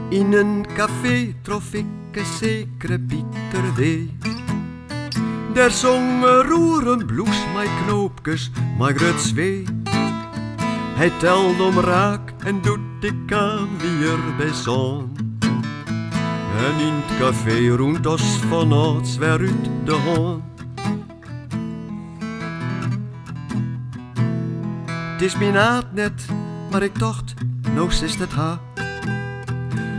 In een café trof ik een zekere Pieter W. Der zong een roeren blues, mijn knoopjes, maar grut zwee. Hij telt om raak en doet ik aan wie er bij zon. En in het café roemt ons vanouds weer uit de hand. Het is mijn naad net, maar ik dacht, nou is het ha.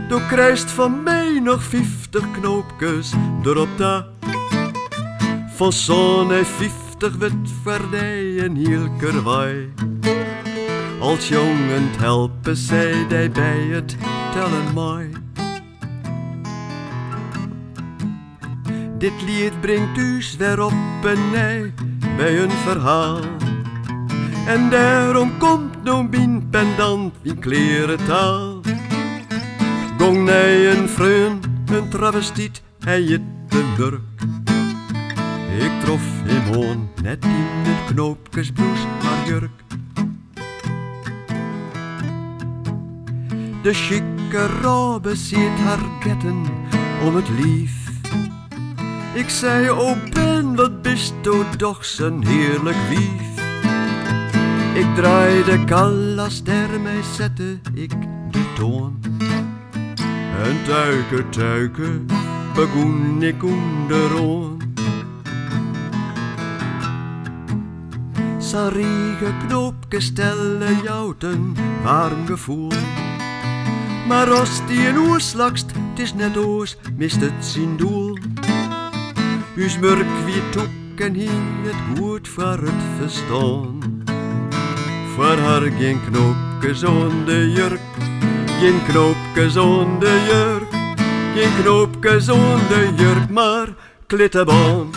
Du krijgt van mij nog 50 knoopjes erop da. Van zo'n 50 wit verdij en heel kerwaai. Als jongen helpen zij die bij het tellen mij. Dit lied brengt us weer op en nee bij een verhaal. En daarom komt nou mijn pendant wie kleren taal. Gong nee een vreun, een travestiet, hij het de durk. Ik trof hem on net in het knoopjesbloes maar jurk. De chique robe ziet haar ketten om het lief. Ik zei, o Ben, wat bist du doch zo'n heerlijk wief. Ik draaide kallas, daarmee zette ik de toon. En tuiken, begon ik onderoon. Zijn riege knoopjes stellen jou een warm gevoel. Maar als die een oerslagst, het is net oos, mist het zijn doel. Us murk wie toek en hier het goed voor het verstaan. Voor haar geen knoopjes aan de jurk, geen knoopjes aan de jurk, geen knoopjes aan de jurk, maar klittenbaan.